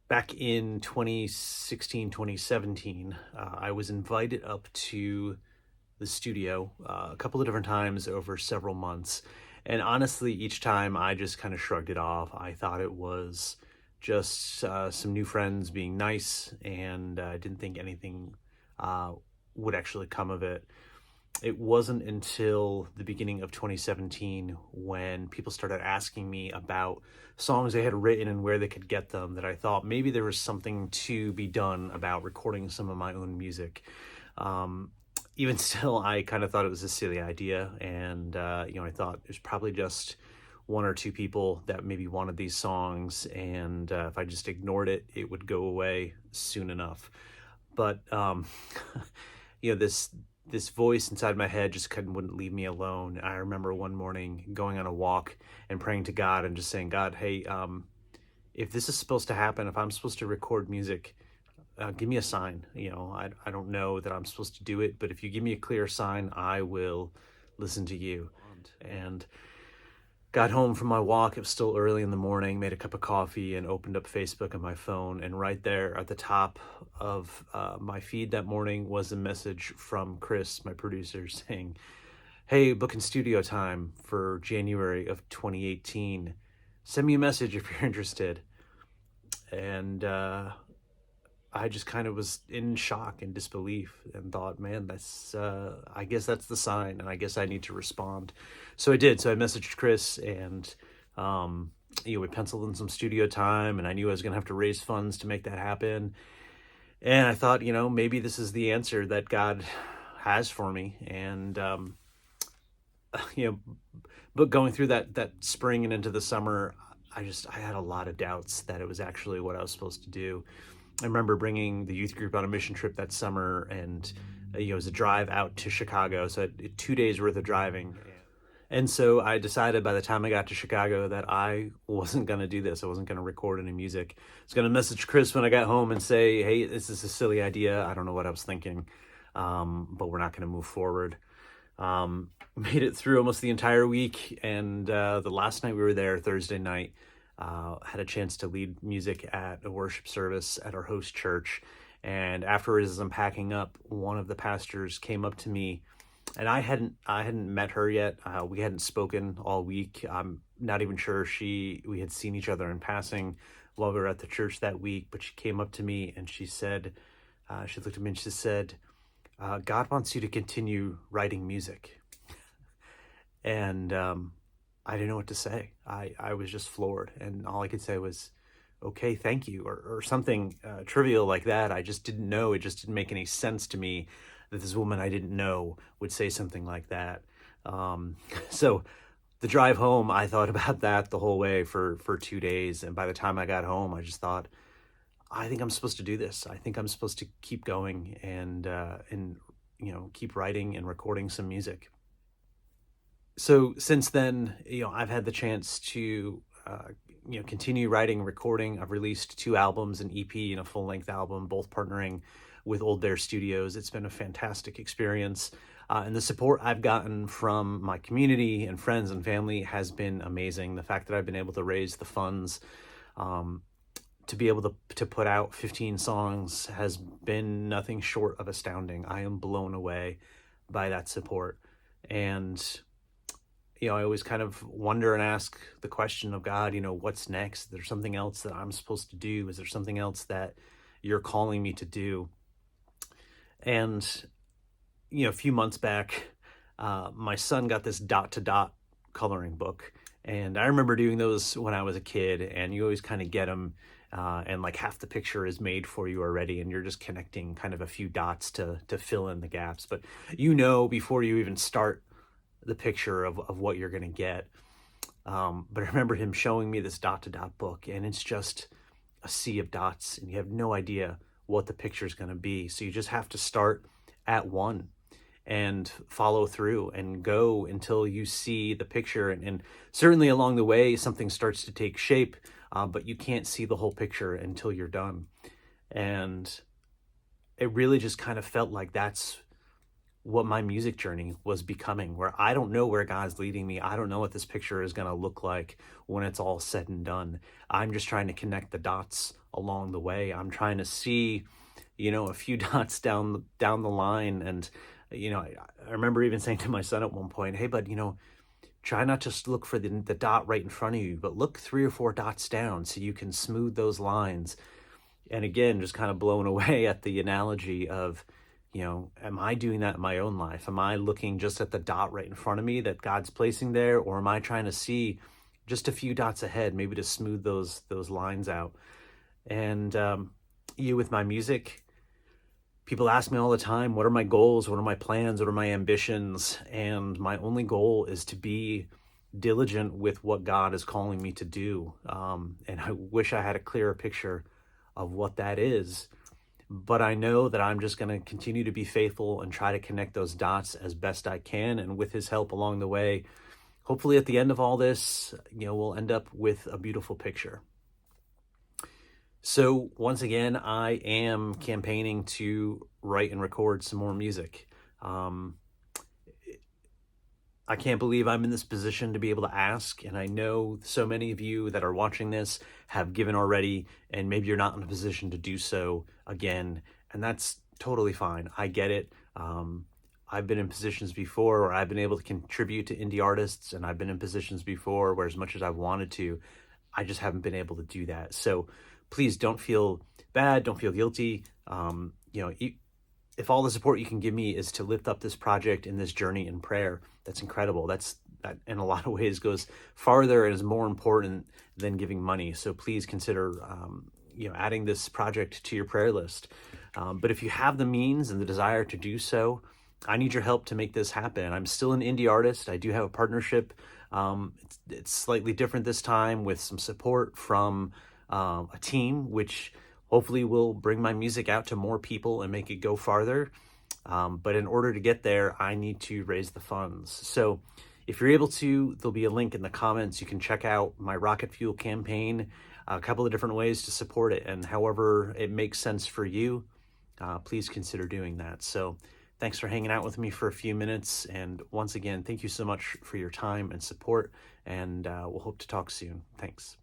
Back in 2016, 2017, I was invited up to the studio a couple of different times over several months. And honestly, each time I just kind of shrugged it off. I thought it was just some new friends being nice, and I didn't think anything uh, would actually come of it. It wasn't until the beginning of 2017 when people started asking me about songs they had written and where they could get them that I thought maybe there was something to be done about recording some of my own music. Um, Even still, I kind of thought it was a silly idea, and I thought there's probably just one or two people that maybe wanted these songs, and if I just ignored it, it would go away soon enough. But this voice inside my head just couldn't wouldn't leave me alone. I remember one morning going on a walk and praying to God and just saying, God, hey, if this is supposed to happen, if I'm supposed to record music, give me a sign. I don't know that I'm supposed to do it, but if you give me a clear sign, I will listen to you. And got home from my walk. It was still early in the morning, made a cup of coffee and opened up Facebook on my phone. And right there at the top of my feed that morning was a message from Chris, my producer, saying, hey, booking studio time for January of 2018. Send me a message if you're interested. And I just kind of was in shock and disbelief and thought, man, I guess that's the sign, and I guess I need to respond. So I did. So I messaged Chris, and we penciled in some studio time, and I knew I was going to have to raise funds to make that happen. And I thought, maybe this is the answer that God has for me. And, but going through that spring and into the summer, I had a lot of doubts that it was actually what I was supposed to do. I remember bringing the youth group on a mission trip that summer, and it was a drive out to Chicago, so 2 days worth of driving. And so I decided by the time I got to Chicago that I wasn't going to do this. I wasn't going to record any music. I was going to message Chris when I got home and say, hey, this is a silly idea. I don't know what I was thinking, but we're not going to move forward. Made it through almost the entire week, and the last night we were there, Thursday night, had a chance to lead music at a worship service at our host church. And afterwards, as I'm packing up, one of the pastors came up to me, and I hadn't met her yet. We hadn't spoken all week. I'm not even sure we had seen each other in passing while we were at the church that week. But she came up to me and she said, she looked at me and she said, God wants you to continue writing music. And I didn't know what to say. I was just floored, and all I could say was, okay, thank you, or something trivial like that. I just didn't know. It just didn't make any sense to me that this woman I didn't know would say something like that. So the drive home, I thought about that the whole way for 2 days. And by the time I got home, I just thought, I think I'm supposed to do this. I think I'm supposed to keep going and keep writing and recording some music. So since then, I've had the chance to, continue writing, recording. I've released 2 albums, an EP and a full-length album, both partnering with Old Bear Studios. It's been a fantastic experience. And the support I've gotten from my community and friends and family has been amazing. The fact that I've been able to raise the funds to be able to put out 15 songs has been nothing short of astounding. I am blown away by that support. And I always kind of wonder and ask the question of God, what's next? Is there something else that I'm supposed to do? Is there something else that you're calling me to do? And, a few months back, my son got this dot to dot coloring book. And I remember doing those when I was a kid, and you always kind of get them. And like half the picture is made for you already, and you're just connecting kind of a few dots to fill in the gaps. But before you even start the picture of what you're going to get. But I remember him showing me this dot to dot book, and it's just a sea of dots, and you have no idea what the picture is going to be. So you just have to start at one and follow through and go until you see the picture. And certainly along the way, something starts to take shape, but you can't see the whole picture until you're done. And it really just kind of felt like that's what my music journey was becoming, where I don't know where God's leading me. I don't know what this picture is going to look like when it's all said and done. I'm just trying to connect the dots along the way. I'm trying to see, a few dots down the line. And, I remember even saying to my son at one point, hey, bud, try not just look for the dot right in front of you, but look 3 or 4 dots down so you can smooth those lines. And again, just kind of blown away at the analogy of, am I doing that in my own life? Am I looking just at the dot right in front of me that God's placing there? Or am I trying to see just a few dots ahead, maybe to smooth those lines out? And with my music, people ask me all the time, what are my goals? What are my plans? What are my ambitions? And my only goal is to be diligent with what God is calling me to do. And I wish I had a clearer picture of what that is. But I know that I'm just going to continue to be faithful and try to connect those dots as best I can. And with his help along the way, hopefully at the end of all this, we'll end up with a beautiful picture. So once again, I am campaigning to write and record some more music. I can't believe I'm in this position to be able to ask. And I know so many of you that are watching this have given already, and maybe you're not in a position to do so again. And that's totally fine. I get it. I've been in positions before where I've been able to contribute to indie artists, and I've been in positions before where as much as I wanted to, I just haven't been able to do that. So please don't feel bad. Don't feel guilty. If all the support you can give me is to lift up this project and this journey in prayer, that's incredible. That in a lot of ways goes farther and is more important than giving money. So please consider, adding this project to your prayer list. But if you have the means and the desire to do so, I need your help to make this happen. I'm still an indie artist. I do have a partnership. It's slightly different this time with some support from a team, which hopefully will bring my music out to more people and make it go farther. But in order to get there, I need to raise the funds. So if you're able to, there'll be a link in the comments. You can check out my Rocket Fuel campaign, a couple of different ways to support it. And however it makes sense for you, please consider doing that. So thanks for hanging out with me for a few minutes. And once again, thank you so much for your time and support. And we'll hope to talk soon. Thanks.